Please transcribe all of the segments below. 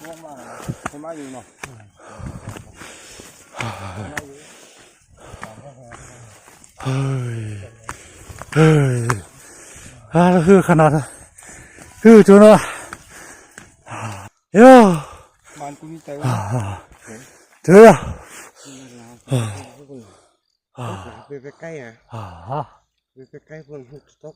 ง่วงมากให้มาอยู่เนาะเฮ้ยเฮ้ยแล้วคือขนาดนั้นคือจุนวะโย่มันกูมีใจเจอไปใกล้อ่ะไปใกล้คนหุบสต๊อก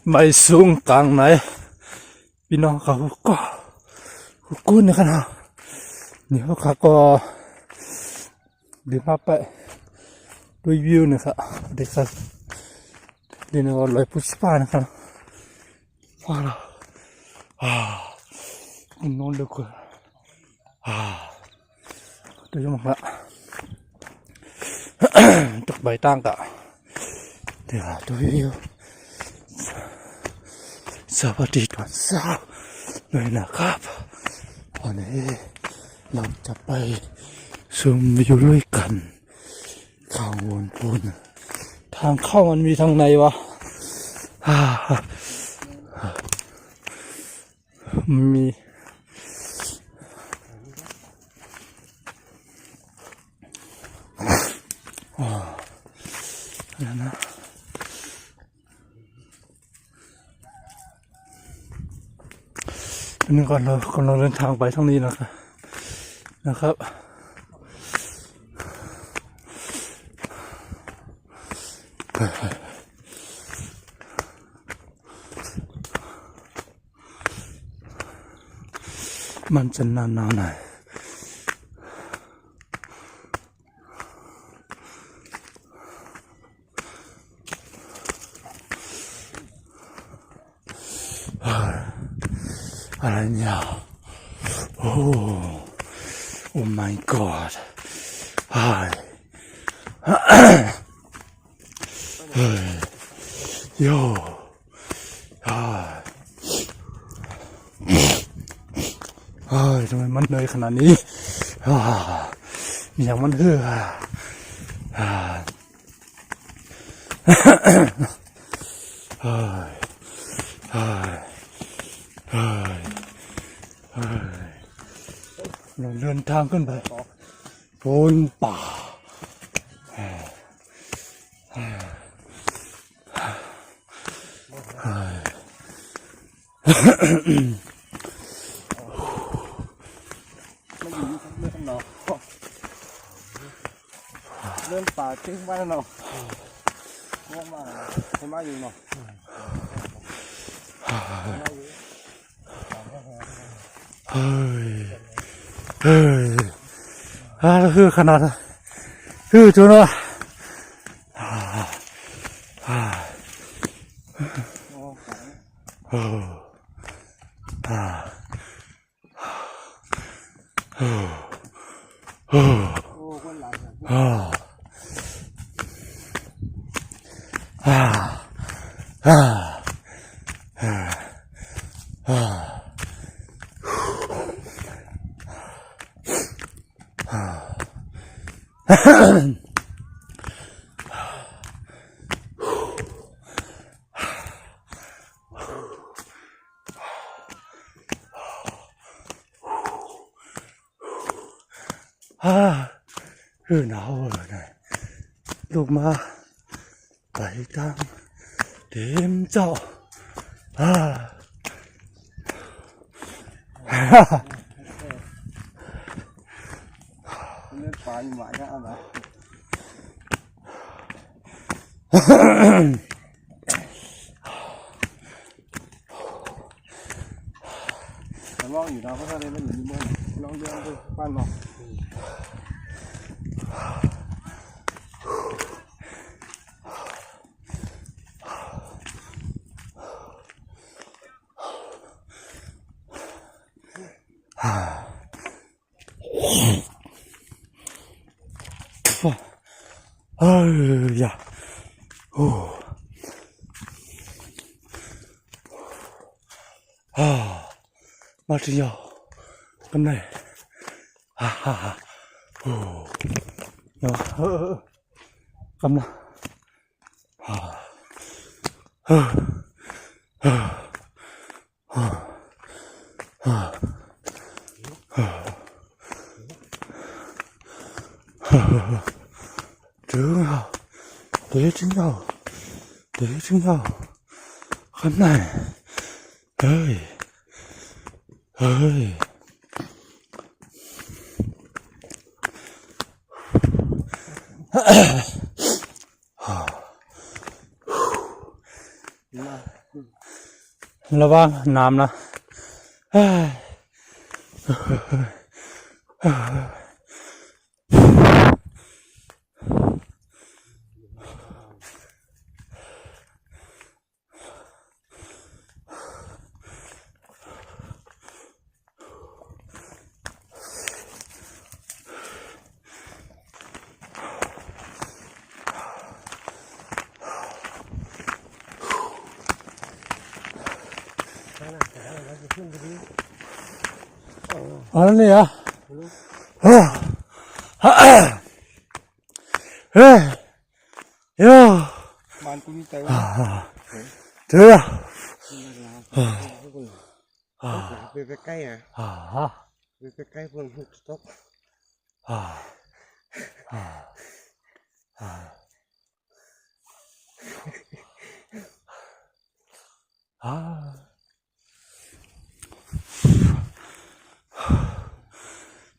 ไม่สูงกลางไหนพี่น้องเขาก็กู้นี่ขนาดนี่เขาก็เดินมาไปด้วยวิวนะครับเด็กสักเดินก็ลอยพุชปานะครับว้าวนอนเลยกูเดี๋ยวจะมาตกใบตั้งกะเดี๋ยวดูวิวสวัสดีตอนเช้าเลยนะครับวันนี้เราจะไปชมวิวด้วยกันข้างบนพูนทางเข้ามันมีทางไหนวะมีนั่นนะอันนี้ก่อนเรากำลังเดินทางไปทางนี้นะครับมันจะนานหน่อยอะไรเนี่ยโอ้ my god เฮ้ยโย่ทำไมมันเหนื่อยขนาดนี้อย่างมันเหื่อเราเดินทางขึ้นไปบนป่าเรื่องป่าทิ้งไว้แล้วเนาะง่วงมากให้มาอยู่เนาะเฮ้ยแล้วคือขนาดนั้นคือจุนวะหนาวเลยลูกมาไปตั้งเต็มเจ้าเรื่องป่าอยู่หมายก็อะไรลองอยู่นะเพราะถ้าเล่นมันอยู่ที่เมืองลองเดินดูบ้านเนาะอย่ามาถึงแล้ว กันไหนฮ่าฮ่าฮ่าโอ้เนาะกำลังฮ่าฮ่าฮ่าฮ่าฮ่า真好，对，真好，对，真好，很难，哎，ระวังน้ำนะอะไรเนี่ยเฮ้ยโย่ บ้านกูมีใจว่า เจอ ไปใกล้อ่ะไปใกล้พวกหุบสต๊อก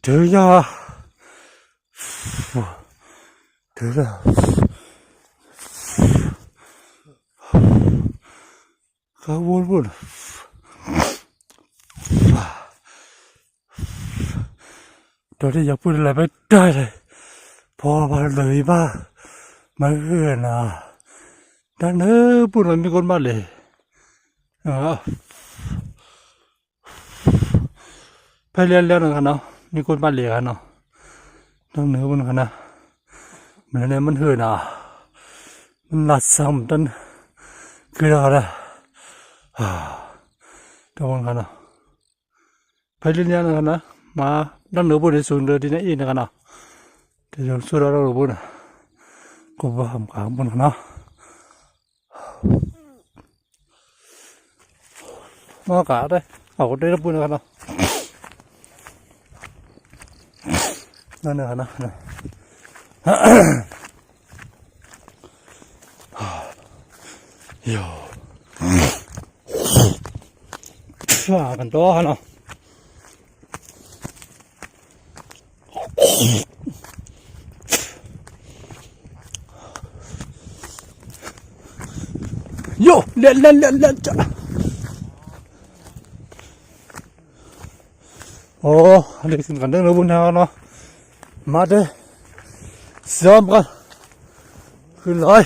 เจอยาเจอแล้วข้าววนตอนนี้อยากพูดอะไรไม่ได้เลยพอมาเลยมาเอื้อนะดังนั้นพูดอะไรมีคนมาเลยไปเรียนแล้วนะครับเนาะมีคนมาเลยกันเนาะต้องเหนือบนกันนะมันอะไรมันเหื่อนะมันหลัดซ้ำตันคืออะไรต้องบนกันเนาะไปเรียนแล้วนะครับนะมาต้องเหนือบนในศูนย์เรือที่ไหนอีกนะครับเนาะแต่ยังสุดเราเราบนก็ว่าทำกลางบนกันเนาะมากาได้เอาได้รับบนกันเนาะนั่นนะนะโย่ช่วยกันตัวเนาะโย่เล่นจ้ะโอ้เด็กสิกันเรื่องระบุนเนาะมาเด้ซ้อมกันขึ้นเลย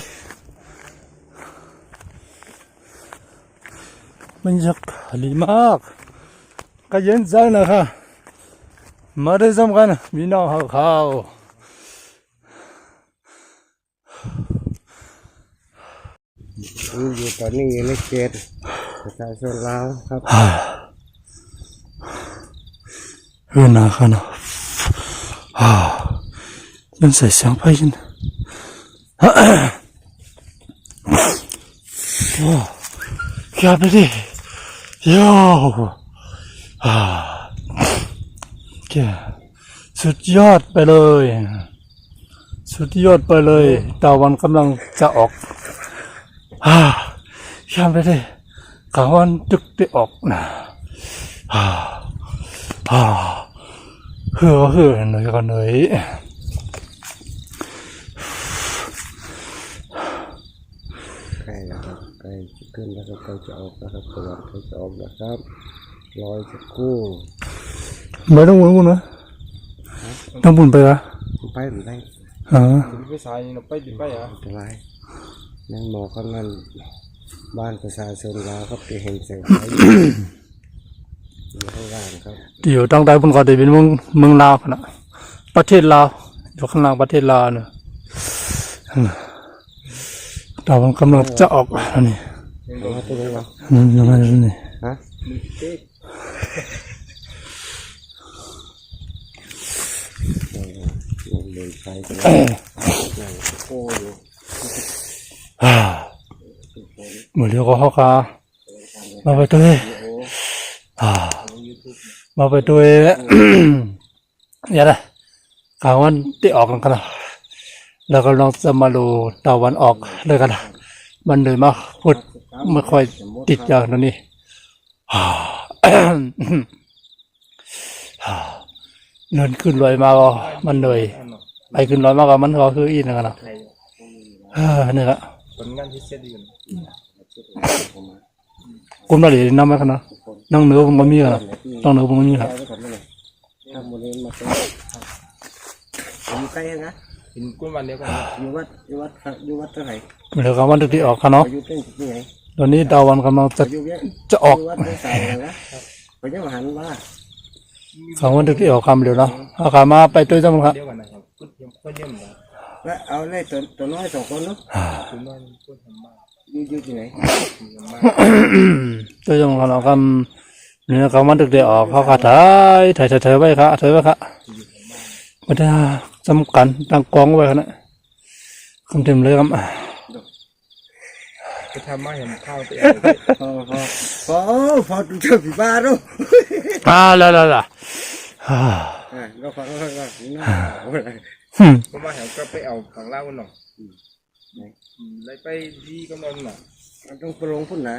บรรยากาศดีมากก็เย็นใจนะคะมาเด้ซ้อมกันมีน้องเขาอยู่ตอนนี้ในเขตประชาชนลาวครับนะคะเนาะยังใส่เสียงเพลงอย่าไปดิโย่สุดยอดไปเลยตะวันกำลังจะออกอย่าไปดิกลางวันดึกได้ออกนะเฮือหน่อยกันหน่อยใกล้แล้วครับใกล้ขึ้นแล้วก็ใกล้จะออกแล้วครับตลอดใกล้จะออกแล้วครับรอยจะกู้ไม่ต้องบุญนะต้องบุญไปละไปหรือไม่ไปสายเราไปอ่ะไปนั่งหมอข้างนั้นบ้านประชาชนลาวครับที่เห็นแสงไฟอยู่ข้างล่างครับเดี๋ยวตั้งใจบนเกาะเดี๋ยวเป็นเมืองลาวนะประเทศลาวอยู่ข้างล่างประเทศลาวเนอะดาวมันกำลังจะออกแล้วนี่ยังไงนี่ฮะ เลยใช้กันนั่งโก้อยู่ เหมือนเรียกว่าเขาค่ะมาไปด้วยมาไปด้วยอย่าได้กลางวันที่ออกกันนะแล้วก็ลองจะมาดูตะวันออกเลยกันนะมันเลยมาพูดไม่ค่อยติดอย่างนี้เนินขึ้นลอยมาก็มันเหนื่อยไปขึ้นลอยมาก็มันก็คืออีนกันนะนี่แหละ ผลงานที่เสร็จดีกัน กุมได้เลยน้ำไหมครับนะนั่งเนื้อผมก็มีครับต้องเนื้อผมก็มีครับ ทำโมเดลมาเป็นอยู่ใกล้นะ เป็นกุ้งวันเดียวกัน อยู่วัดเท่าไหร่ เหมือนกับวันที่ออกครับเนาะ อยู่เป็นที่ไหน ตอนนี้ดาววันกำลัง อยู่เยอะ จะออก วัดไม่ใส่เลยนะไปยังหันว่า ของวันที่ออกคำเดียวเนาะเอาขามาไปด้วยจังครับ เดียวกันนะครับกุ้งเยี่ยมเลย แล้วเอาเลยตัวน้อย2 คนเนาะ กุ้งน้อยกุ้งทำบ้าน อยู่ที่ไหน ทำบ้าน ด้วยจังครับเราคำเนี่ยเขาวันที่ออกเขาขาถ่ายไว้ครับถ่ายไว้ครับมันจะจำกันตั้งกองไว้ครับนะคำเต็มเลยครับ จะทำบ้านเห็นข้าวไป พอดูเจ้าผีบ้าดู แล้วเราฟังว่าน่า ก็มาเห็นก็ไปเอาฝั่งเล่าหน่อยเลยไปที่กำลังหน่อย ต้องไปลงพุ่นนะ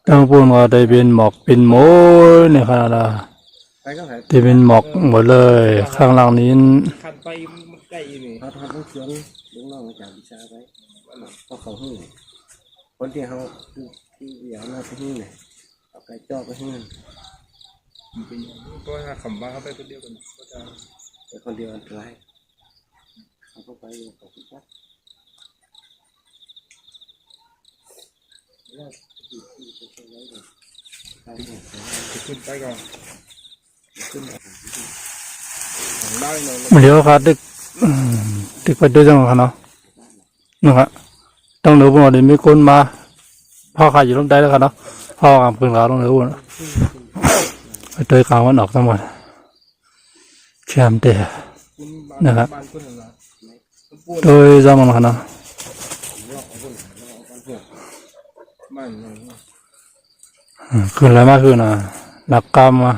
ตั้งพูดว่าได้เป็นหมอกเป็นโมเนี่ยครับนะ ไปก็หาย ที่เป็นหมอกหมดเลยข้างล่างนี้ ขันไปมันใกล้นี่ เขาทำต้องเขียนลูกน้องจากวิชาไปเพราะเขาหื้อคนที่เขาที่เดี๋ยวน่าจะหื้อเนี่ยเอาไก่จอกไปหื้อ เป็นก็ถ้าขำบ้าเข้าไปคนเดียวกันก็จะ แต่คนเดียวอันตรายเขาก็ไปอยู่กับพี่ปั๊บ ขึ้นไปก่อนขึ้นฝั่งเล่าหน่อย มันเดี๋ยวครับดึกไปด้วยจังครับเนาะนะครับต้องเหนือบนเดี๋ยวมีคนมาพ่อขายอยู่ตรงใดแล้วครับเนาะพ่อกับปืนขาวต้องเหนือบนไปเตยกลางวันออกทั้งหมดแคมเตะ นะครับ บ้านกุ้งอะไร โดยจังครับเนาะ บ้าน คืนอะไรมากคืนน่ะหลักกรรมมา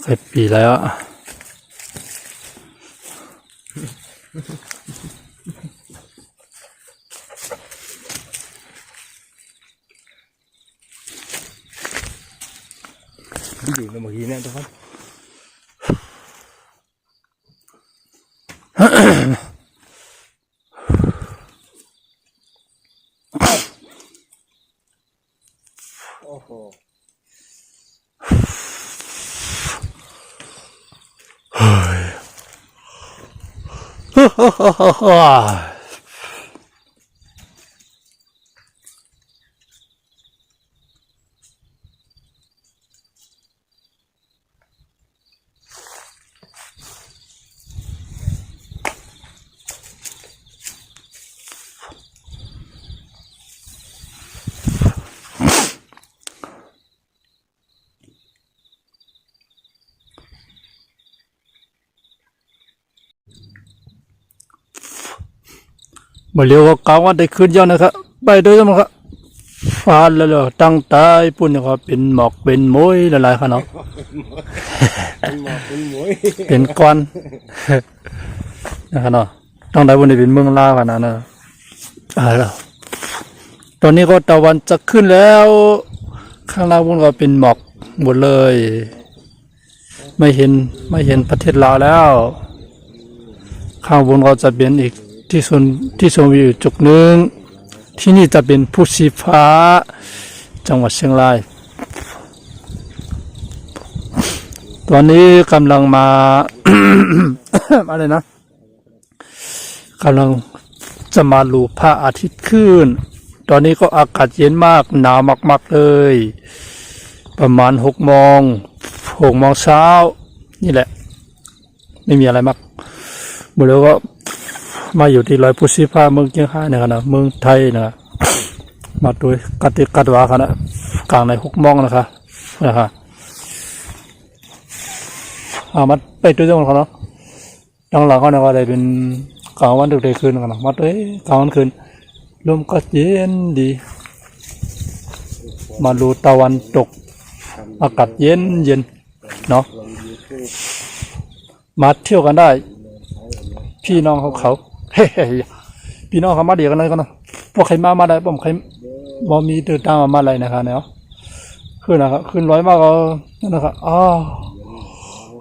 เคยปีแล้ว อยู่ในเมื่อกี้เนี่ยทุกคน โอ้โห มาเร็วก็กลางวันได้คืนเยอะนะครับไปด้วยกันครับฟ้าแล้วตั้งตายปุ่นนะครับเป็นหมอกเป็นมวยหลายๆครับเนาะ เป็นหมอกเป็นหมวย เป็นก้อน นะครับเนาะตั้งแต่วันนี้เป็นเมืองลาวกันนะเนาะแล้วตอนนี้ก็ตะวันจะขึ้นแล้วข้างล่างบนก็เป็นหมอกหมดเลย ไม่เห็นประเทศลาวแล้ว ข้างบนก็จะเป็นอีกที่โซนวิวจุดหนึ่งที่นี่จะเป็นภูชีฟ้าจังหวัดเชียงราย ตอนนี้กำลังมา อะไรนะกำลังจะมาดูพระอาทิตย์ขึ้น ตอนนี้ก็อากาศเย็นมากหนาวมากๆเลย ประมาณ6 โมงเช้านี่แหละไม่มีอะไรมากหมดแล้วก็มาอยู่ที่ร้อยภูชีฟ้าเมืองเชียงรายนะครับนะเมืองไทยนะครับมาโดยกัดวาครับนะกลางใน6 โมงนะครับมาไปด้วยจังหวัดเขาเนาะ หลังๆก็เนี่ยก็ได้เป็นกลางวันดึกได้คืนกันนะมาด้วยกลางวันคืนลมก็เย็นดีมาดูตะวันตกอากาศเย็นเย็นเนาะ ลงยูทูบ มาเที่ยวกันได้ พี่น้องเขาเฮ้ยพี่น้องเขามาเดียวกันเลยกันนะพวกใครมาได้ผมใครบ่มีเดินทางมาอะไรนะครับเนาะขึ้นนะครับขึ้นร้อยมากก็นะครับ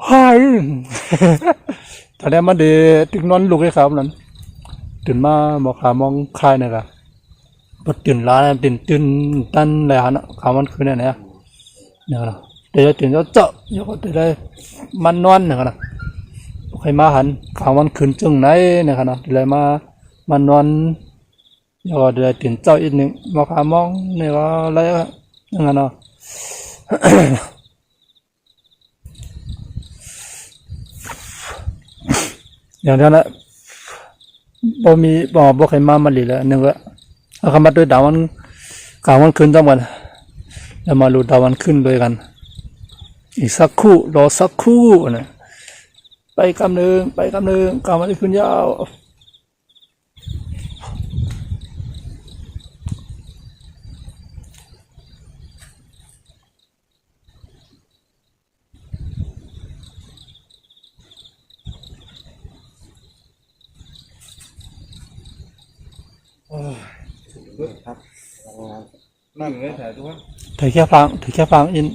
หายแต่แล้วมาเดตึกนอนลูกให้ครับนั้นตื่นมาบอกขามองคายนะครับพอตื่นล้าตื่นตันอะไรฮะนะขามันขึ้นเนี่ยนะเดี๋ยวตื่นแล้วเจาะเดี๋ยวก็ได้มันนอนนะครับใครมาหันขามันขึ้นจึงไหนนะครับนะเดี๋ยวมานอนเดี๋ยวก็ได้ตื่นเจ้าอีกหนึ่งมาขามองเนี่ยว่าอะไรนะครับเนาะ อย่างนั้นแหละบ่ใครมาลีแล้วนึกว่าเอาคำมาด้วยดาวันกลางวันขึ้นทั้งวันแล้วมาดูดาวันขึ้นด้วยกันอีกสักครู่รอสักครู่นะไปกำเนิดกลางวันขึ้นยาวครับทำงาน นั่งเลยถ่ายทุกคน ถือแค่ฟังอิน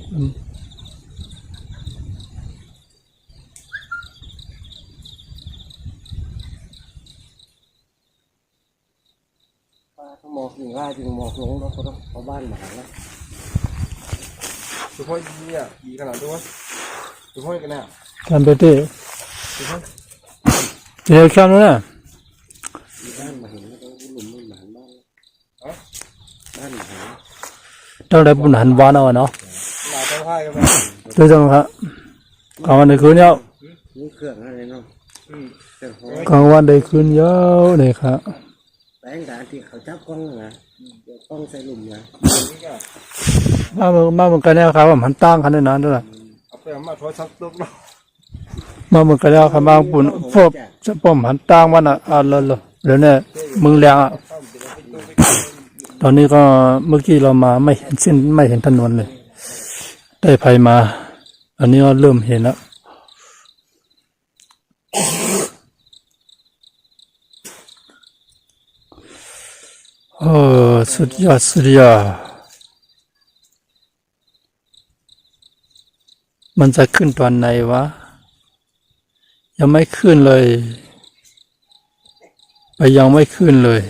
ป้าเขาหมอกถึงง่ายถึงหมอกลงแล้วเขาต้องเอาบ้านมาแล้ว ทุกคนเนี่ยดีขนาดทุกคนทุกคนกันเนี่ย กันไปเต้ ทุกคน เดี๋ยวแค่นั้นนะ มีบ้านมาเห็นแล้วก็หลุมไม่หมานบ้านบ้านมาหา ต้องได้บุญหันวานเอาเนาะ หลายต้องพายกันไป ด้วยจังครับกลางวันได้คืนยาว นี่เครื่องอะไรเนาะเครื่องหอย กลางวันได้คืนยาวเลยครับ แบงค์ด่านที่เขาจับกล้องนะเดี๋ยวกล้องใส่หลุมนะ นี่ก็ มาเหมือนกันแล้วครับว่ามันตั้งกันได้นานด้วย เอาไปเอามาโทรศัพท์ตกแล้ว มาเหมือนกันแล้วครับบางปุ่นพวกจะป้อมหันตั้งวันอ่ะเลยแล้วเนี่ยมึงแรงอ่ะตอนนี้ก็เมื่อกี้เรามาไม่เห็นเส้นไม่เห็นถนนเลยได้ภัยมา อันนี้ก็เริ่มเห็นแล้วโอ้สุดยอดมันจะขึ้นตอนไหนวะยังไม่ขึ้นเลยไปยังไม่ขึ้นเลย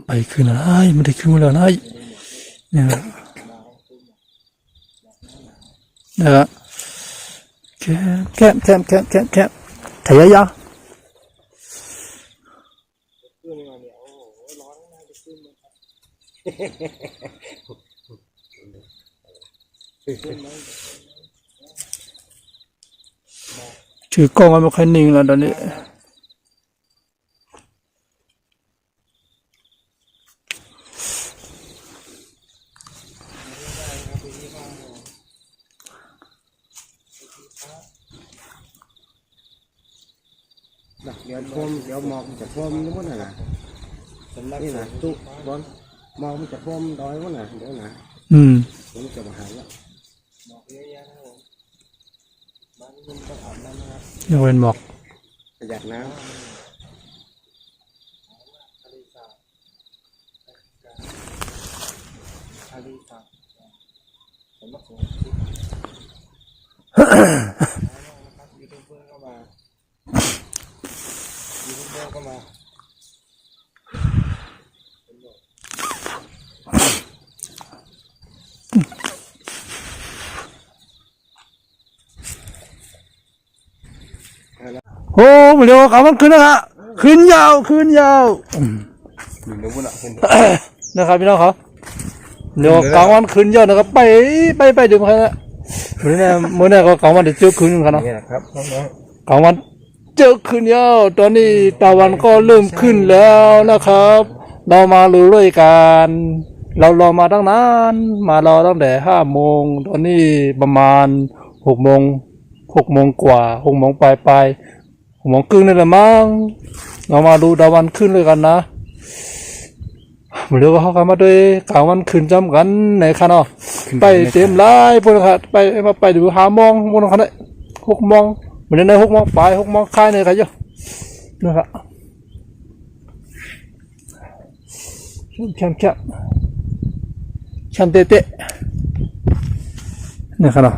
ไปขึ้นอะไรไม่ได้ขึ้นแล้วนะเนี่ยนะครับแคบถ่ายยาวถือกล้องมันไม่ค่อยนิ่งแล้วตอนนี้เดี๋ยวท่วมเดี๋ยวหมอกจะท่วมนี่มั้งนะนี่นะตุ๊บอลหมอกมันจะท่วมดอยมั้งนะเดี๋ยวนะผมจะมาหาแล้ว ยังเป็นหมอก ประหยัดน้โอ้เดี๋ยวเขามันขึ้นนะครับขึ้นยาว อยู่ในบุญอ่ะเห็น นะครับพี่น้องเขาเดี๋ยวกลางวันขึ้นยาวนะครับไปดูมาแล้วมื้อนี้ก็กลางวันเดี๋ยวเจอคืนกันเนาะ นี่นะครับน้อง กลางวันเจอคืนยาวตอนนี้ตะวันก็เริ่มขึ้นแล้วนะครับเรามาลุยกันเรารอมาตั้งนานมารอตั้งแต่5 โมงตอนนี้ประมาณ6 โมง 6 โมงกว่า6 โมงปลาย6 โมงครึ่งนี่แหละมั้งเรามาดูตะวันขึ้นเลยกันนะเดี๋ยวเขาเข้ามาด้วยกลางวันขึ้นจำกันไหนคะเนาะไปเต็มไล่พวกนะครับไปดู5 โมงพวกนะครับ6 โมงเหมือนใน6 โมงปลาย6 โมงค่ายเนี่ยครับเยอะนะครับแคมเตะเนี่ยครับเนาะ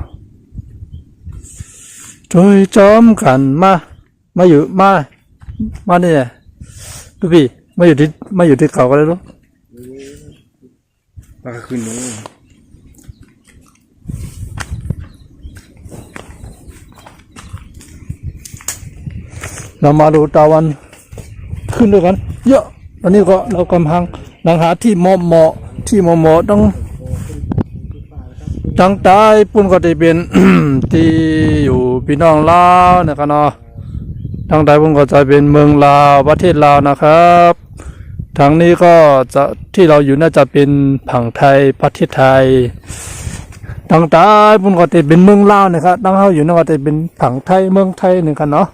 โดยจอมกันมาอยู่เนี่ยดูพี่มาอยู่ที่เก่ากันเลยลูกปลาขึ้นนู้นเรามาดูตะวันขึ้นด้วยกันเยอะตอนนี้ก็เรากำลังหาที่เหมาะต้องใต้ปุ่นก็จะเป็น ที่อยู่พี่น้องลาวนะครับเนาะทางใต้ปุ่นก็จะเป็นเมืองลาวประเทศลาวนะครับทางนี้ก็จะที่เราอยู่น่าจะเป็นผังไทยประเทศไทยทางใต้ปุ่นก็จะเป็นเมืองลาวนะครับทางเราอยู่น่าจะเป็นผังไทยเมืองไทยนะครับเนาะ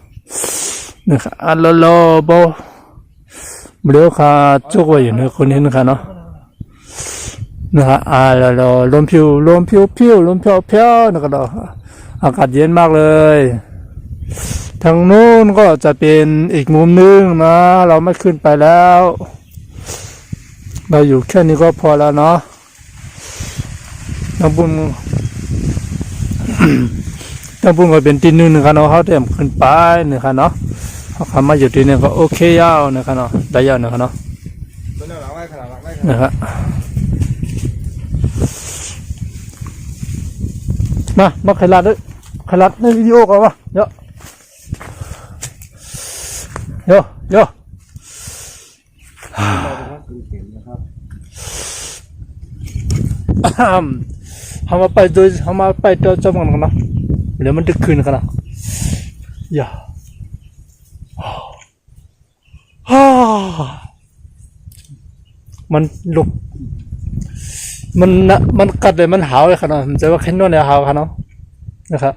นะครับอัลโลโบเดี๋ยวข้าจุกไว้อยู่ในคนนี้นะครับเนาะนะครับลมพิวนะครับเนาะอากาศเย็นมากเลยทางนู้นก็จะเป็นอีกมุมนึงนะเราไม่ขึ้นไปแล้วเราอยู่แค่นี้ก็พอแล้วเนาะทางบุญ ทางบุญก็เป็นที่นึงนะครับเนาะเขาเตรียมขึ้นไปนะครับเนาะเขามาอยู่ที่นี่ก็โอเคยาวนะครับเนาะได้ยาวนะครับเนาะนะครับมาขลัดในวิดีโอก่อนวะเยอะเขามาไปโดยจำกันนะเดี๋ยวมันจะคืนกันนะอย่ามันหลบมันกัดเลยมันหาวเลยครับเนาะมันจะว่าแค่นวดเนี่ยหาวครับเนาะนะครับ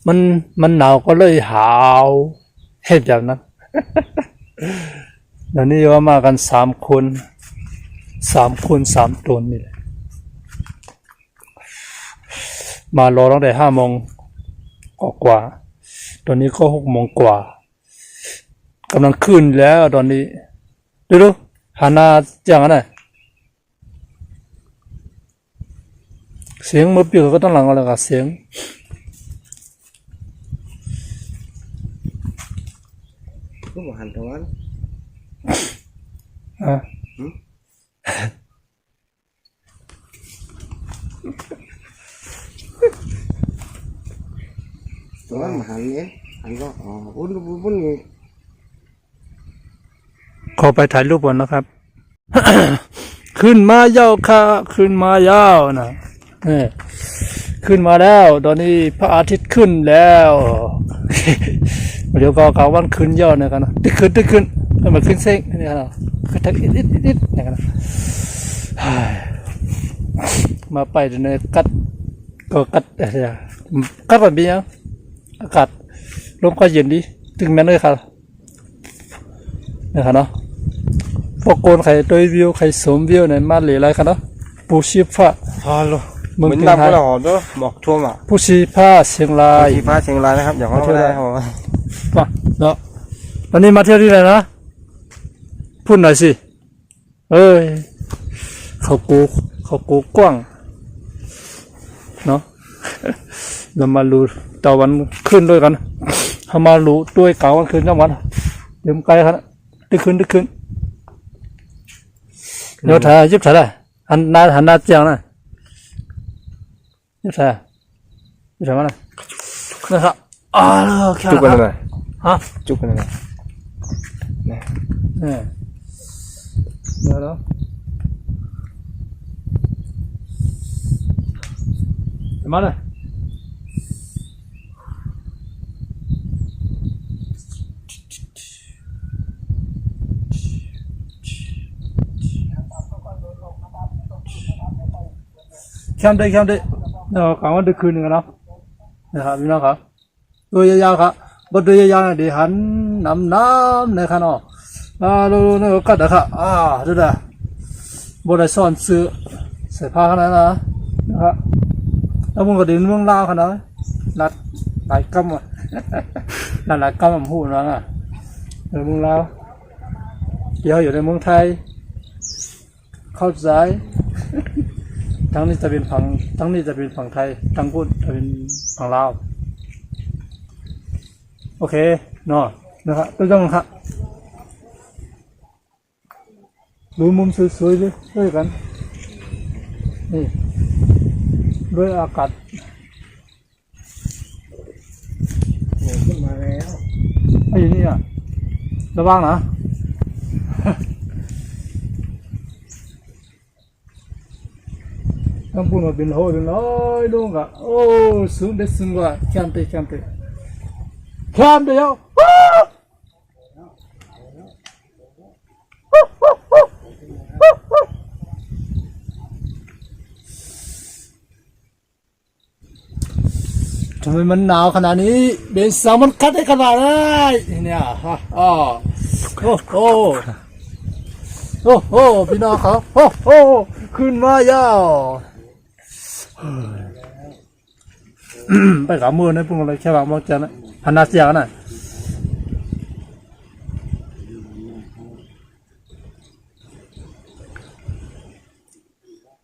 มันหนาวก็เลยหาวเห็นแบบนั้น เดี๋ยวนี้ว่ามากัน3 คน3 ตนนี่แหละมารอตั้งแต่5 โมงกว่าตอนนี้ก็6 โมงกว่ากำลังขึ้นแล้วตอนนี้ดูหันหน้าอย่างนั้นน่ะเสียงมือปีกก็ต้องหลังอะไรกับเสียงก็บอกหันตะวันตะวันมาหันเนี่ยหันก็อุ่นนี่ขอไปถ่ายรูปก่อนนะครับ ขึ้นมายาวค่ะขึ้นมายาวนะขึ้นมาแล้วตอนนี้พระอาทิตย์ขึ้นแล้ว เดี๋ยวก็กลางวันขึ้นยอดนะครับนะตึกขึ้นมันขึ้นเส้นนี่ครับขึ้นทักอิดนะครับนะมาไปในกัดแบบนี้ยังอากาศลมก็เย็นดีถึงแม้เลยครับนะครับเนาะพวกโกนไข่ตัววิวไข่สมวิวเนี่ยมาเลยอะไรกันเนาะปูชีฟ้าฮัลโหลเหมือนน้ำก็หล่อด้วยหมอกท่วมอ่ะปูชีฟ้าเชียงรายนะครับอย่างว่าได้ครับป่ะเนาะตอนนี้มาเที่ยวที่ไหนนะพูดหน่อยสิเขากูกว้างเนาะเรามาดูตะวันขึ้นด้วยกันเขามาดูด้วยกลางวันขึ้นจังหวัดเดี๋ยวไกลครับตึกขึ้นเดี๋ยวถ่ายยิบถ่ายได้หันหน้าเจียงนะยิบถ่ายมาเลยนะครับจุกกันเลยจุกกันเลยเดี๋ยวมาเลยแคมได้ เนาะกลางวันดึกคืนนึงเนาะนะครับพี่น้องครับตัวยาวๆครับบทตัวยาวๆเดี๋ยวหันน้ำนะครับเนาะดูนี่ก็กัดนะครับดูนะบทได้ซ่อนเสื้อใส่ผ้าขนาดนะครับแล้วมึงก็เดินเมืองลาวขนาดนัดหลายกำอ่ะนั่นหลายกำผมพูดว่าเมืองลาวเดี๋ยวอยู่ในเมืองไทยเข้าใจทั้งนี้จะเป็นฝั่งไทยทั้งพูดจะเป็นฝั่งลาวโอเคเนาะนะครับตัวจังครับดูมุมสวยๆด้วยกันนี่ด้วยอากาศ โผล่ขึ้นมาแล้ว ไอ้นี่อ่ะระวังนะทั้งพูดมาเป็นโหเป็นร้อยลงอ่ะโอ้สูงเด็ดสูงกว่าแคมเปเดียวทำไมมันหนาวขนาดนี้เบนสาวมันคัดได้ขนาดนี้เนี่ยฮะโอ้โหพี่น้องครับโอ้โหขึ้นมายาวไปกับมือนะพวกเราแค่ว่ามันจะนะพันนาเสียกันน่ะ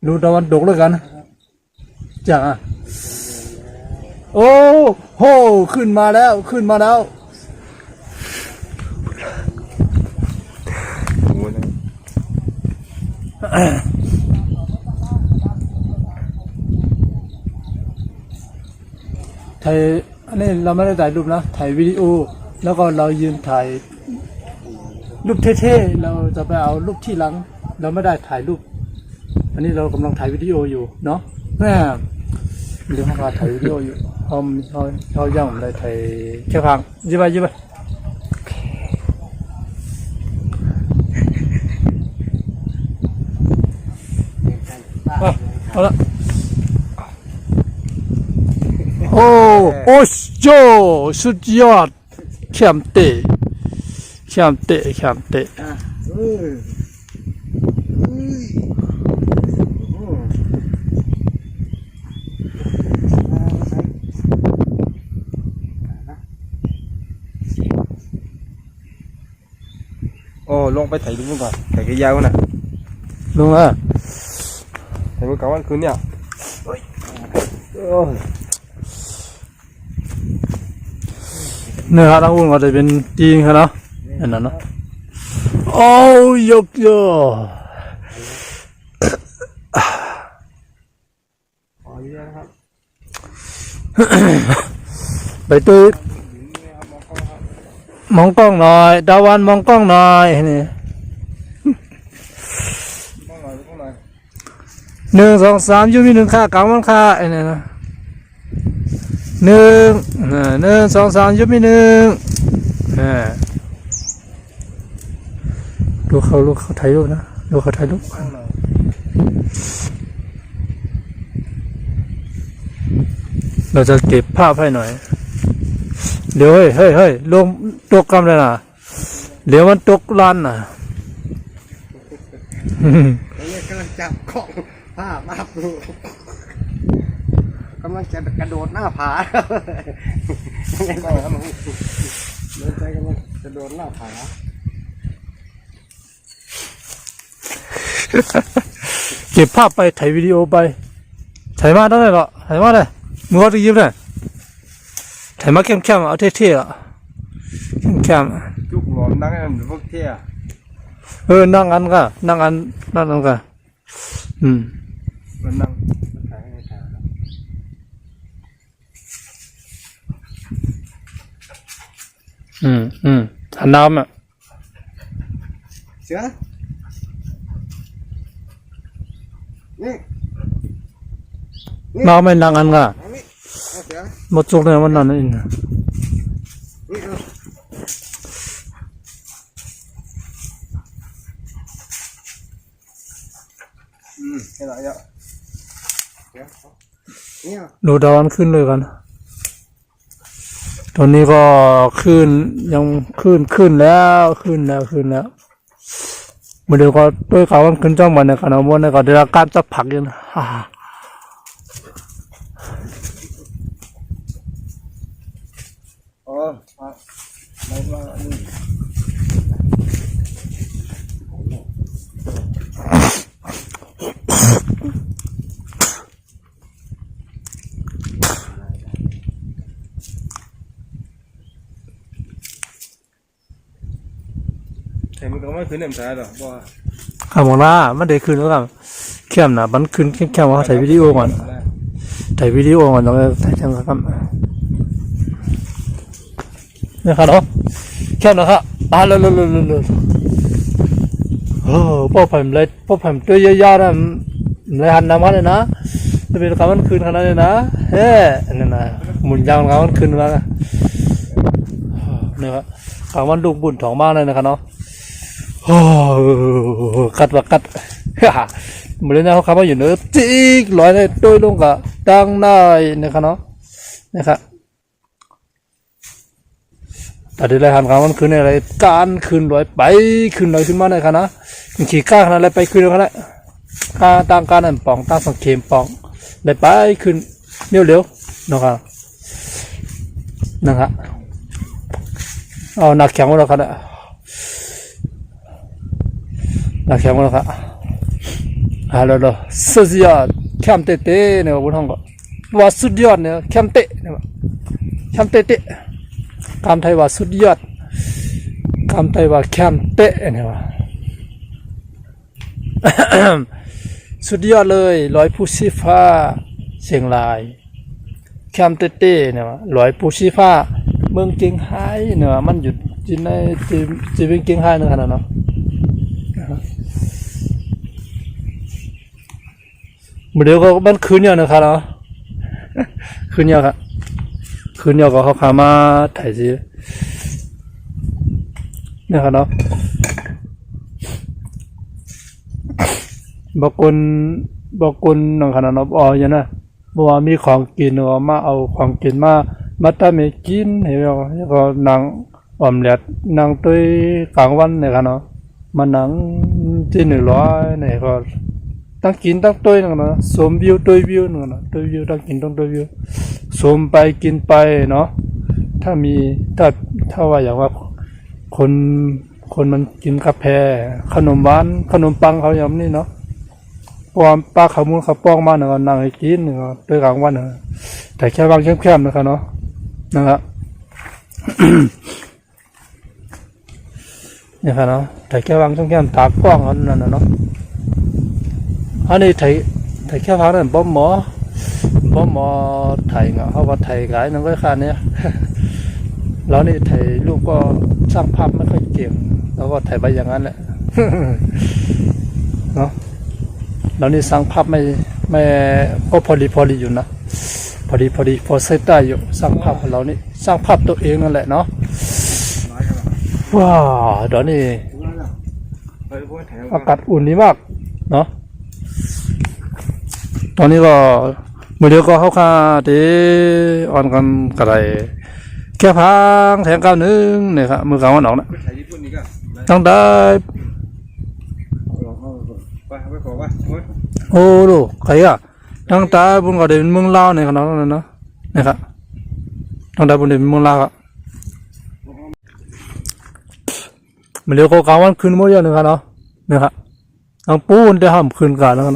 ดูตะวันตกเลยกันจ้าโอ้โหขึ้นมาแล้วโอ้นะ ถ่ายอันนี้เราไม่ได้ถ่ายรูปนะถ่ายวิดีโอแล้วก็เรายืนถ่ายรูปเท่ๆเราจะไปเอารูปที่หลังเราไม่ได้ถ่ายรูปอันนี้เรากำลังถ่ายวิดีโออยู่เนาะแม่เรื่องของการถ่ายวิดีโออยู่เขาย่างเลยถ่ายแค่พังยี่ไปเอาละโอ้โจสุดยอดแคมเตะโอ้ลงไปถ่ายรูปก่อนถ่ายกระยาวน่ะ ลงอ่ะ ถ่ายรูปกลางวันคืนเนี่ยเนี่ยครับทั้งวงก็จะเป็นจริงครับเนาะอันนั้นเนาะโอ้ยกโยไปตื้อมองกล้องหน่อยดาวันมองกล้องหน่อยนี่1 2 3ยูมี1ค่ากลางวันค่าไอ้นี่นะ1 2 3ยูมี1ลูกเขาถ่ายรูปนะลูกเขาถ่ายรูปเราจะเก็บภาพให้หน่อยเดี๋ยวเฮ้ยลงตกกันเลยนะเดี๋ยวมันตกลันน่ะ เนี่ยกำลังจับของผ้ามาดูกำลังจะกระโดดหน้าผายังไงครับเดินใจกำลังจะโดดหน้าผา เก็บภาพไปถ่ายวิดีโอไปถ่ายมาได้หรอถ่ายมาได้มือเขาจะยิ้มเลยถ่ายมาเข้มๆเอาเท่ๆอ่ะเข้มๆ จุกหลอมนั่งให้มันพวกเที่ย นั่งอันกันมันนั่ง ถ่ายให้ถ่ายหันน้ำอ่ะ เสือนี่ น้ำไม่นั่งอันกัน เอานี่เอาเสือ หมดจุกเลยมันนั่นนี่ นี่เอาให้หน่อยเยอะ เสือ เนี่ย ดูดอนขึ้นเลยกันตอนนี้ก็ขึ้นยังขึ้นแล้วเมื่อเดี๋ยวก็ด้วยเขาวันขึ้นจ้องมันในขณะวันในก็ได้รับการจับผักอยู่นะอ๋อไม่ว่านี่แต่มันก็ไม่ขึ้นเอ็มชาหรอกว่า ข้ามองล่ามันได้ขึ้นแล้วกันเข้มนะมันขึ้นเข้มว่าถ่ายวิดีโอก่อนแล้วก็ถ่ายจังครับนี่ครับเนาะเข้มนะครับเลยโอ้พวกผมตัวยาวๆนะเลยหันน้ำมันเลยนะจะเป็นการมันขึ้นขนาดนี้นะเฮ้นี่นะหมุนยางการมันขึ้นมาเนี่ยครับการมันลูกบุญของบ้านเลยนะครับเนาะโอ้กัดเหมือนเขาว่าอยู่เนื้อจิ๊กลอยเลยด้วยลงกับดังได้นะครับเนาะนะครับแต่เดี๋ยวเราหันการมันขึ้นอะไรการขึ้นลอยไปขึ้นลอยขึ้นมาเลยครับนะขี่ก้าขนาดอะไรไปขึ้นแล้วนะการตั้งการนั่นป่องตั้งสังเกตป่องเลยไปขึ้นเร็วนะครับเอาหนักแข็งแล้วครับหนักแข็งแล้วครับเราสุดยอดเข้มเตะเนี่ยบุญห้องก็ว่าสุดยอดเนี่ยเข้มเตะเนี่ยเข้มเตะคำไทยว่าสุดยอดคำไทยว่าเข้มเตะเนี่ยว่า สุดยอดเลยร้อยผู้ชีฟ้าเชียงรายเข้มเตะเนี่ยว่าร้อยผู้ชีฟ้าเมืองเชียงไฮ้เนี่ยว่ามันอยู่ที่ในจีบิงเชียงไฮ้นั่นขนาดเนาะเดี๋ยวก็มันคืนเยอะนะครับเนาะคืนเยอะครับคืนเยอะก็เขาพามาถ่ายซีเนี่ยครับเนาะบอกคนนั่งขนาดนั้นอ๋ออย่างนั้นบอกว่ามีของกินหรือว่ามาเอาของกินมาทำให้กินเห็นไหมแล้วก็นั่งอมเล็ดนั่งตัวกลางวันเนี่ยครับเนาะมานั่งที่100เนี่ยก็ตั้งกินตั้งตัวนึงนะสมวิวตัววิวนึงนะตัววิวตั้งกินตั้งตัววิวสมไปกินไปเนาะถ้าว่าอย่างว่าคนมันกินกาแฟขนมหวานขนมปังเขาอย่างนี้เนาะพอปลาขาวมูลขาวป้องมาเนี่ยก็นั่งให้กินเนี่ยตัวกลางวันเนี่ยแต่แค่บางเข้มๆนะครับเนาะนะครับ เนี่ยครับเนาะแต่แค่บางเข้มๆตากป้องนั่นนะเนาะอันนี้ไทยแค่พักนั่นป้อมหมอไทยเงาเขาก็ไทยขายนั่นก็ค่านี้แล้วนี่ไทยลูกก็สร้างภาพไม่ค่อยเก่งแล้วก็ไทยไปอย่างนั้นแหละเนาะแล้วนี่สร้างภาพไม่ก็พอดีอยู่นะพอดีพอใช้ได้อยู่สร้างภาพของเรานี่สร้างภาพตัวเองนั่นแหละเนาะว้าวเดี๋ยวนี้อากาศอุ่นดีมากเนาะตอนนี้ก็มือเดียวก็เข้าค่าที่อ่อนกันกระไรแค่พังแทงก้าวนึงเนี่ยครับมือเก่ามันออกนะต้องได้โอ้ดูใครอ่ะตั้งแต่บุญก็ได้เป็นเมืองลาวเนี่ยครับนั่นนะนะครับตั้งแต่บุญได้เป็นเมืองลาวครับมือเดียวก็กลางวันคืนมื้อเดียวนึงครับเนาะเนี่ยครับตั้งปูนได้ห้ามคืนกันแล้วกัน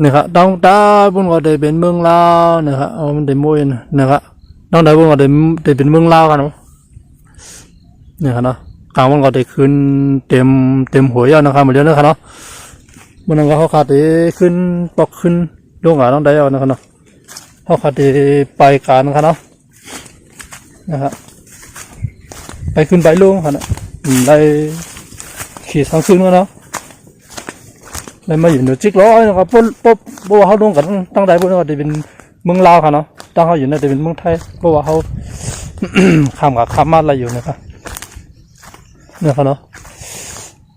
นี่ครับต้องตาบุญก็ได้เป็นเมืองลาวนะครับเอามันได้มวยนะครับต้องได้บุญก็ได้เป็นเมืองลาวกันเนาะนี่ครับเนาะกลางวันก็ได้ขึ้นเต็มหัวยอดนะครับเหมือนเดิมนะครับเนาะมันก็เขาขาดขึ้นตกขึ้นลงอ่ะต้องได้เอานะครับเนาะเขาขาดไปการนะครับเนาะนะครับไปขึ้นไปลงครับนะได้ขี่ทางขึ้นกันเนาะเลยมาอยู่ในจิ๊กล้อนะครับปุ๊บว่าเขาลงกันตั้งใจพวกนี้ก็จะเป็นเมืองลาวค่ะเนาะตั้งเขาอยู่ในจะเป็นเมืองไทยเพราะว่าเขา ข้ามกับข้ามมาอะไรอยู่นะครับเนี่ยครับเนาะ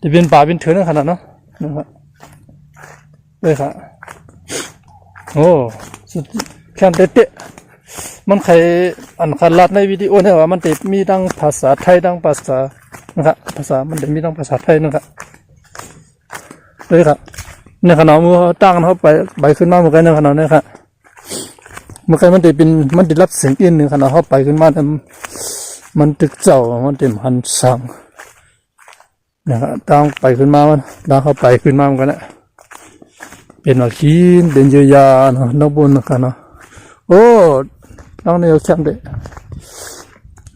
จะเป็นป่าเป็นเถื่อนขนาดเนาะนะครับเลยครับ โอ้สุดแค่เตะมันใครอันคันลัดในวิดีโอเนี่ยว่ามันจะมีทั้งภาษาไทยทั้งภาษานะครับภาษามันจะมีทั้งภาษาไทยนะครับเลยครับในขณะมือเขาตั้งเขาไปใบขึ้นมาเหมือนกันในขณะนี้ครับเมื่อกี้มันจะเป็นมันจะรับเสียงอินหนึ่งขณะเขาไปขึ้นมามันตึกเจ้ามันเต็มหันสังนะครับตั้งไปขึ้นมามันตั้งเขาไปขึ้นมาเหมือนกันแหละเป็นว่าขีนเป็นเยียวยาเนาะนักบุญนะครับเนาะโอ้ตั้งในเอาแคมป์เด็ก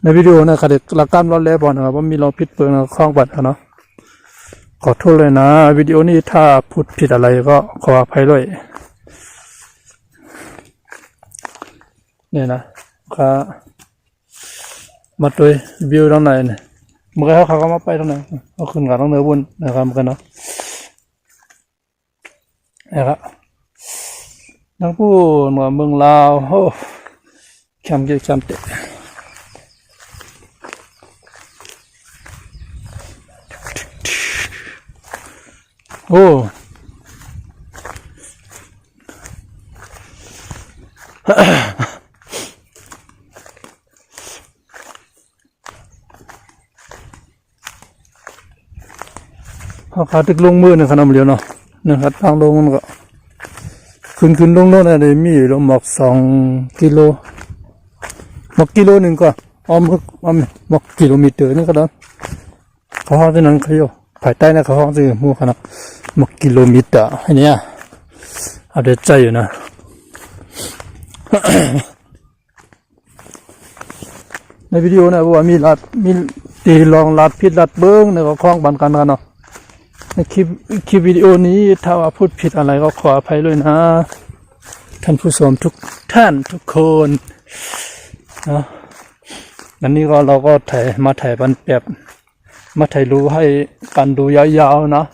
ในวิดีโอนะครับเด็กหลักการเราเล่บอลนะครับว่ามีเราผิดเปลืองคล้องบัตรเนาะขอโทษเลยนะวิดีโอนี้ถ้าพูดผิดอะไรก็ขออภัยด้วยเนี่ยนะครับมาโดยวิวตรงไหนเนี่ยเมื่อกี้เขาก็มาไปตรงไหนเขาขึ้นกับตรงเหนือบนนะครับเหมือนกันเนาะนะครับทั้งผู้หน่วยเมืองลาวโอ้แคมป์เกี่ยวแคมป์เตะโอ้เขาขาตึกลงมือในขนมเดียวเนาะนะครับทางลงมันก็ขึ้นลงโน่นอะไรมีอยู่หมอก2 กิโลหมอกกิโลหนึ่งก็อ้อมหมอกกิโลเมตรนี่ก็ได้เขาห้องที่นั้นเขาอยู่ภายใต้นะเขาห้องที่หมู่ขนาดหมอกกิโลเมตรอันนี้เอาเด็ดใจอยู่นะ ในวิดีโอนะว่ามีตีลองลัดพิษลัดเบิ้งในก็คล้องบันกันเนาะในคลิปวิดีโอนี้ถ้าว่าพูดผิดอะไรก็ขออภัยด้วยนะท่านผู้ชมทุกท่านทุกคนเนาะอันนี้ก็เราก็ถ่ายบันแบบมาถ่ายรู้ให้กันดูยาวๆนะ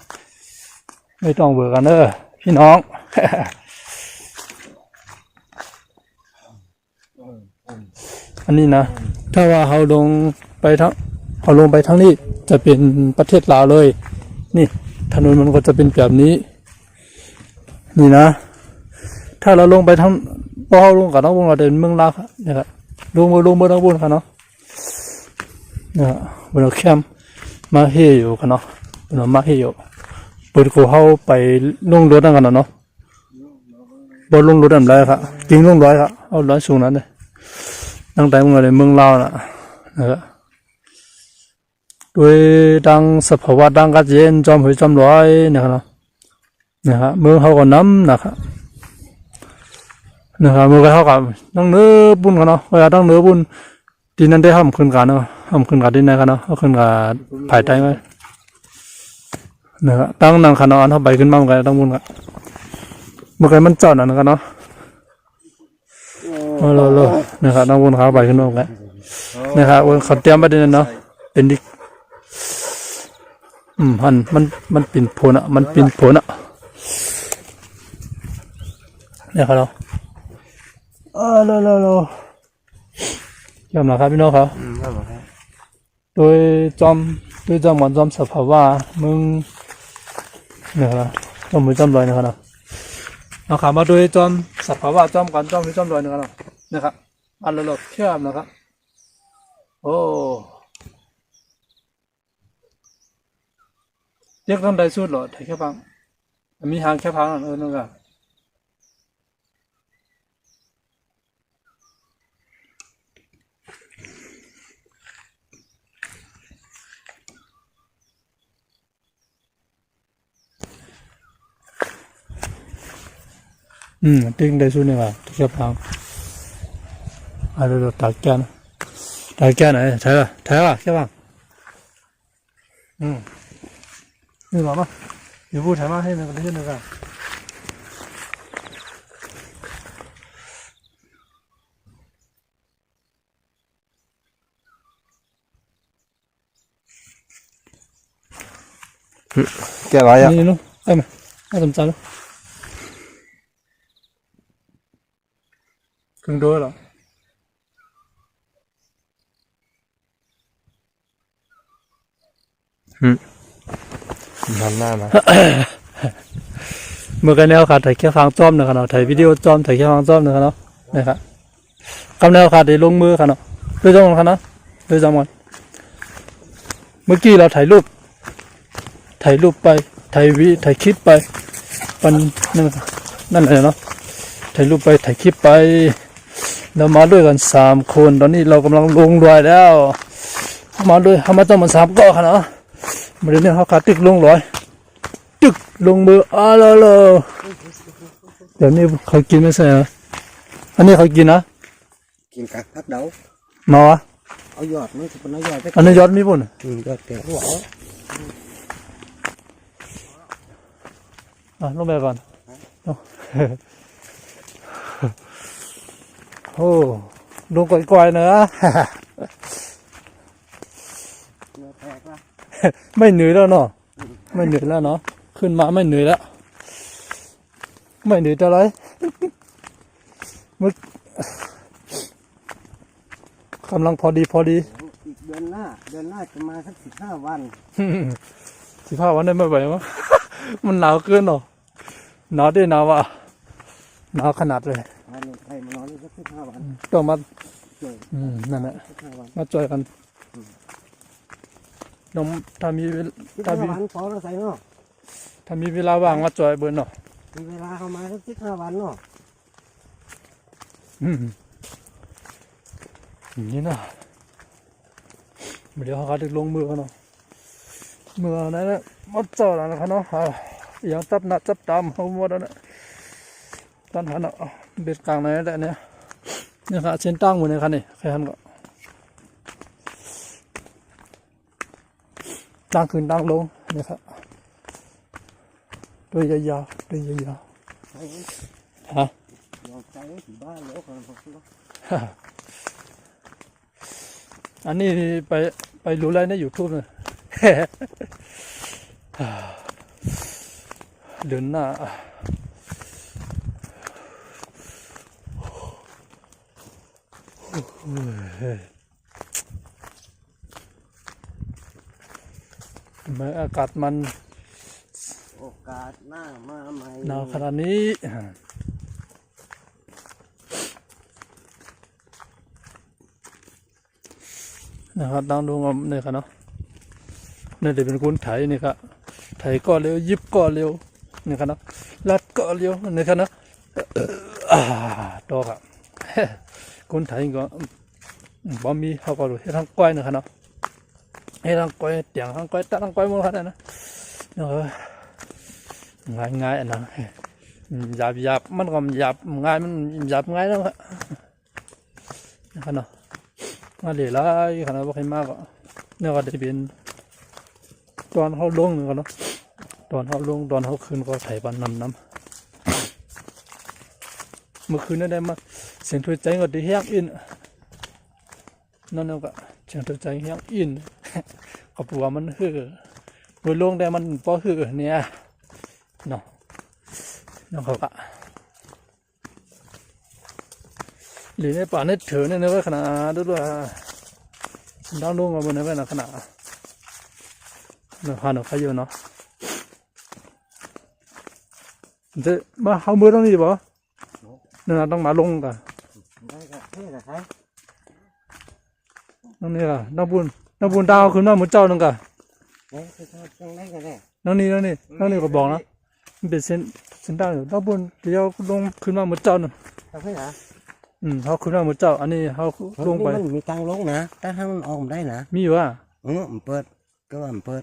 ไม่ต้องเบื่อกันพี่น้อง อันนี้นะถ้าว่าเขาลงไปทางนี้จะเป็นประเทศลาวเลยนี่ถนนมันก็จะเป็นแบบนี้นี่นะถ้าเราลงไปทางพอเราลงกับน้องบุญเราเดินเมืองลาวเนี่ยครับลงบนน้องบุญครับเนาะเนี่ยบนเราแคมมาเฮอยู่กันเนาะบนเรามาเฮอยู่เปิดกูเข้าไปลงรถนั่นกันเนาะบนลงรถอะไรครับจริงลงร้อยครับเอาร้อยสูงนั้นเลยตั้งแต่เมืองลาวนะครับโดยดังสภาวะดังกัดเย็นจอมหอยจอมร้อยนะครับเมืองเขาก็น้ำนะครับเมืองเขากับดังเนื้อบุญกันเนาะเวลาดังเนื้อบุญดินนั้นได้ห้ามขึ้นกันเนาะห้ามขึ้นกันดินไหนกันเนาะเอาขึ้นกันภายใต้ไหมนะครับตั้งนั่งขันเอาอันเข้าไปขึ้นมาเหมือนกันตั้งบุญกันเมื่อกี้มันจอดนั่นกันเนาะโลนะครับตั้งบุญเขาไปขึ้นมาเหมือนกันนะครับเขาเตรียมประเด็นเนาะเป็นดิมันปิ่นโผล่มันปิ่นโผล่เนี่ยครับเรายอมนะครับพี่น้องครับโดยจอมหมอนจอมสภาวะมึงเนี่ยครับจอมมือจอมลอยนะครับเราขามาโดยจอมสภาวะจอมกันจอมมือจอมลอยนะครับอันละแคบนะครับโอ้เรียกทำได้สุดหรอถ่ายแค่พังมีหางแค่พังนั่นก็ตึงได้สุดนี่ว่าแค่พังอะไรเราตากแก่ไหนถ่ายป่ะแค่พังนี่หรอปะเดี๋ยวพูดถ่ายมาให้มันได้หนึ่งกันแกอะไรอ่ะนี่นู้ไอ้มาเอาสมจานครึ่งโดยหรอทำหน้ามา มื่อกันแนวขาดถ่ายแค่ฟังจ้อมนะครับเนาะถ่ายวิดีโอจ้อมถ่ายแค่ฟังจ้อมนะครับเนาะนะครับคำแนวขาดได้ลงมือครับเนาะด้วยจ้องครับเนาะด้วยจ้องมันเมื่อกี้เราถ่ายรูปไปถ่ายคลิปไปมันนั่นเลยเนาะถ่ายรูปไปถ่ายคลิปไปเรามาด้วยกัน3 คนตอนนี้เรากำลังลงรอยแล้วมาด้วยทำมาต้องมัน3 ก้อครับเนาะมาเดี๋ยวนี้เขาขาดตึกลงรอยตึกลงมือเลยเดี๋ยวนี้เขากินไม่ใช่เหรออันนี้เขากินนะ กินกับพักเดาม าวะ เอายอดมันจะเป็นยอดไป อันนี้ยอดมีปุ่น ยอดแก่หัว ลงไปก่อนโอ้ลงก่อยๆเนอะ เนื้อแตกละ ไม่เหนื่อยแล้วเนาะไม่เหนื่อยแล้วเนาะขึ้นมาไม่เหนื่อยแล้วไม่เหนื่อยจะไรมันกำลังพอดี อีกเดือนหน้าจะมาสัก15 วัน 15 วันได้ไม่ไหวมั้ง มันหนาวเกินเนาะหนาวได้หนาวอ่ะหนาวขนาดเลย มาในไทยมานอนสัก15 วัน ต้องมา ช่วย นั่นแหละ 15 วัน มาจอยกันน้องถ้ามี 15 วันพอเราใส่เนาะ ถ้ามีเวลาว่างมาจอยเบิร์นเนาะ มีเวลาเข้ามาสัก15 วันเนาะ อย่างนี้นะเดี๋ยวเขาจะลงมือกันเนาะมือนั้นนะมัดเจ้าแล้วนะครับเนาะอย่างจับหนักจับตามเขาหมดแล้วนะตอนหันเนาะเบ็ดกลางไหนแหละเนี่ยนี่ครับเส้นตั้งหมดเลยครับนี่ใครหันก็ตั้งขึ้นตั้งลงนี่ครับตัวยาวๆตัวยาว ใส่ ๆฮะ ยอมใจถึงบ้านแล้วคนพวกนี้ อันนี้ไปรู้อะไรใน YouTube เนี่ย เดินหน้าทำไมอากาศมัน โอกาสหน้ามาใหม่ หนาวขนาดนี้นะครับตั้งดูงอมนี่ครับเนาะนี่เดี๋ยวเป็นคนไถนี่ครับไถก็เร็วยิบก็เร็วนี่ครับเนาะลัดก็เร็วนี่ครับเนาะต่อครับ คนไถก็บ่มีเขาก็รู้ให้ทางก้อยนะครับเนาะให้ทางก้อยเตียงทางก้อยตัดทางก้อยหมดครับนะง่ายอันนั้นหยาบมันก็หยาบง่ายมันหยาบง่ายแล้วครับนะครับเนาะมาเหลือไรขนาดว่าใครมากก็เนี่ยก็ได้เป็นตอนเขาลงกันเนาะตอนเขาลงตอนเขาคืนก็ไถปันน้ำเมื่อคืนได้มาเสียงถวยใจก็ได้แห้งอินนั่นก็เสียงถวยใจแห้งอินก็ปวมันหือเมื่อลงได้มันพอหือเนี่ยเนาะน้องเขาก็หรือในป่าในเถื่อนเนี่ยขนาดด้วยดาวลงมาบนนั้นขนาดเนาะหาหนูใครอยู่เนาะจะมาเอามือตรงนี้ป่ะเนี่ยต้องมาลงกัน ได้กับเท่กับใคร ตรงนี้ล่ะน้ำบุญดาวขึ้นมาเหมือนเจ้านึงกัน ได้คือจังได้กันแน่ ตรงนี้ก็บอกนะมันเป็นเส้นดาวอยู่น้ำบุญเดี๋ยวลงขึ้นมาเหมือนเจ้านึง ทำให้เหรอ เขาขึ้นมาเหมือนเจ้าอันนี้เขาลงไป มันมีทางลงนะแต่ถ้ามันออกได้นะ มีว่า มันเปิดก็ว่ามันเปิด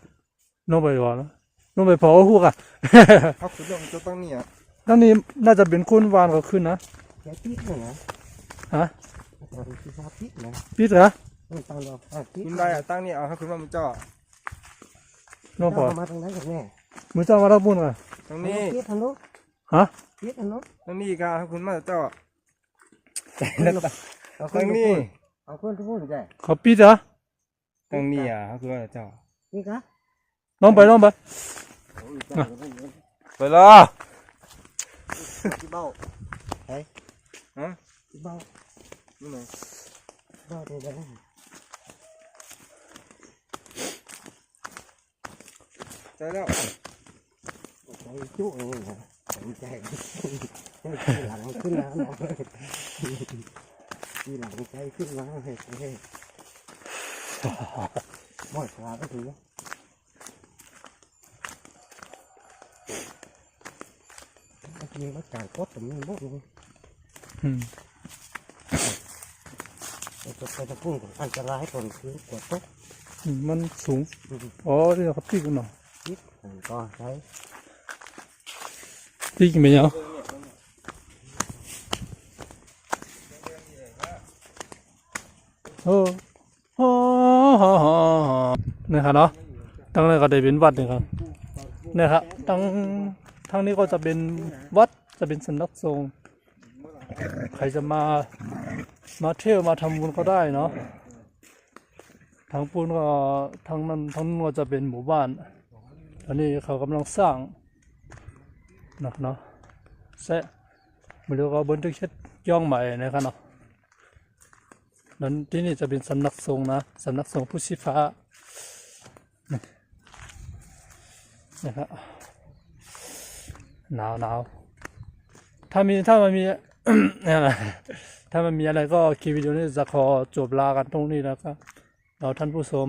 ลงไปก่อนแล้วลงไปพอหัวกัน เขาคือลงจะต้องนี่อ่ะ นั่นนี่น่าจะเป็นคนวานก็ขึ้นนะ แค่ปิดนะ ฮะ ตอนที่ชาปิดนะ ปิดเหรอ มันตอนเราปิด คุณได้อ่ะตั้งนี่เอาให้คุณว่ามันเจ้า น้องพอ มาตรงนั้นกับแม่ มือเจ้ามารับบุญกัน ตรงนี้ ปิดทางนู้น ฮะ ปิดทางนู้น ตรงนี้ก็ให้คุณมาเจ้า เอา ตรงนี้ เอาคนทุกคนใจ เขาปิดเหรอ ตรงนี้อ่ะให้คุณมาเจ้า นี่กะ น้องไป ไปละ ที่เบ้าไอ้ ฮะ ที่เบ้า นี่ไหน เบ้าได้ไหม ใจแล้ว ไอ้จุ๊เลยนะ สนใจทีหลังขึ้นมาเนาะทีหลังใจขึ้นมาเฮ้ยหมดขาก็ถือเมื่อกี้ว่าจ่ายโคตรตรงนี้หมดเลย ไปตะพุ่งอันตรายก่อนคือกดตก มันสูงอ๋อเดี๋ยวเขาตีกันหน่อย นิดก็ใช้ ตีกันไปยังโอ้โหนี่ครับเนาะตั้งนี้ก็ได้เป็นวัดนี่ครับนี่ครับทั้งนี้ก็จะเป็นวัดจะเป็นสำนักสงฆ์ใครจะมาเที่ยวมาทำบุญก็ได้เนาะทางปูนก็ทางนั้นก็จะเป็นหมู่บ้านอันนี้เขากำลังสร้างนะเนาะแซะไม่รู้ก็บนทึกเช็ดย่องใหม่นะครับเนาะนั้นที่นี่จะเป็นสำนักสงฆ์นะสำนักสงฆ์พุทธิฟ้านะครับหนาวถ้ามันมี ถ้ามันมีอะไรก็คลิปวิดีโอนี้จะขอจบลากันตรงนี้นะครับเราท่านผู้ชม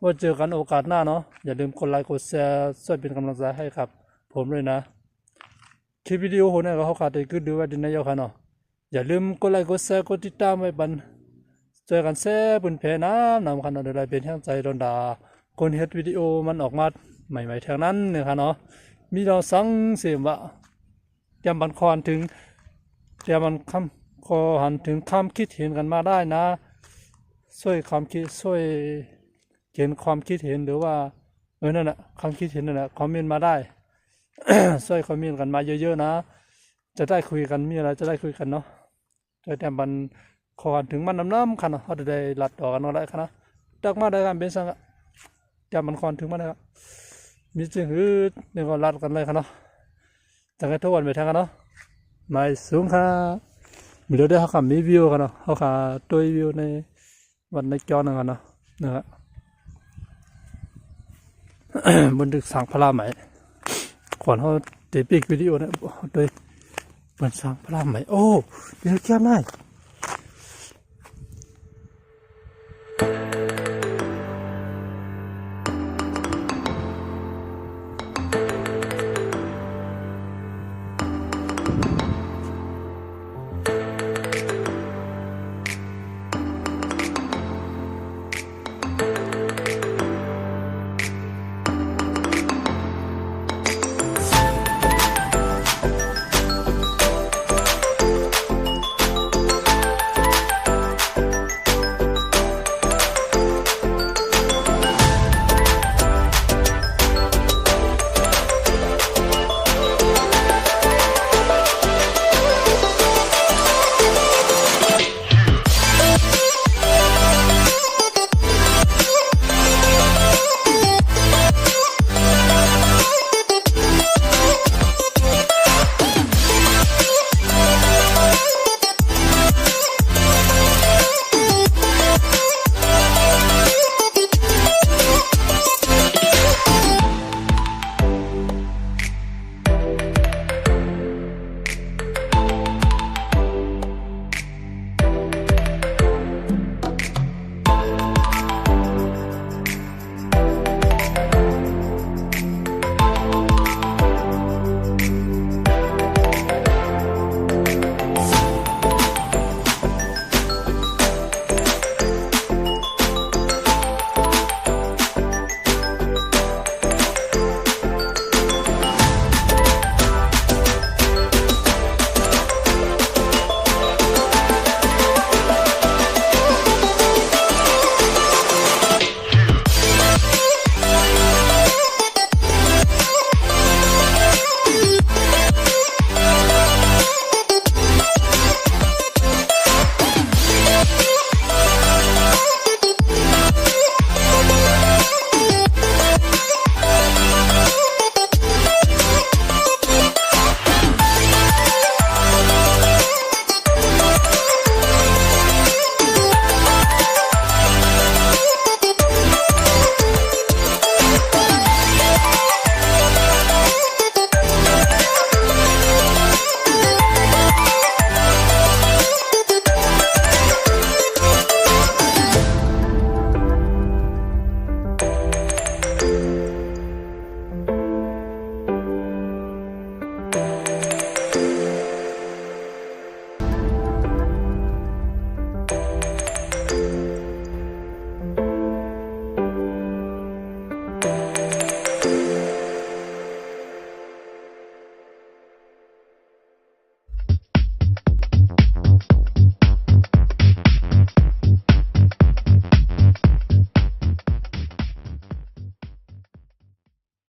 ว่าเจอกันโอกาสหน้าเนาะอย่าลืมกดไลค์กดแชร์ช่วยเป็นกำลังใจให้ครับผมเลยนะคลิปวิดีโอหัวหน้าก็เขาขาดไปคือดูว่าดินนายกค่ะเนาะอย่าลืมกดไลค์กดแชร์กดติดตามไว้บันเจอกันแซ่บนเพจนะนำคันเอาได้เป็นแห่งใจดอนดาคนเฮ็ดวิดีโอมันออกมาใหม่ๆทางนั้นเนี่ยค่ะเนาะมีเราสั่งเสียมว่าเตรียมบันคอนถึงเตรียมมันคำคอหันถึงความคิดเห็นกันมาได้นะช่วยความคิดช่วยเขียนความคิดเห็นหรือว่านั่นแหละความคิดเห็นนั่นแหละคอมเมนต์มาได้ ช่วยคอมเมนต์กันมาเยอะๆนะจะได้คุยกันมีอะไรจะได้คุยกันเนาะจะแต่บันคอนถึงมันน้ำๆคันเนาะเขาจะได้หลัดต่อกันอะไรคันนะตักมาได้กันเป็นสังอะแต่มันคอนถึงมันนะครับมีจึงคือเนี่ยก็หลัดกันเลยคันเนาะแต่ก็ทุกวันไปทางกันเนาะไม่สูงค่ะมีเราได้เขาขับมีวิวกันเนาะเขาขับตัววิวในวันในจอนึงกันเนาะนะครับ บนดึกสั่งพลาใหม่ก่อนเขาเตะปีกวิดีโอเนี่ยโดยบนสั่งพลาใหม่โอ้เดี๋ยวแก้มได้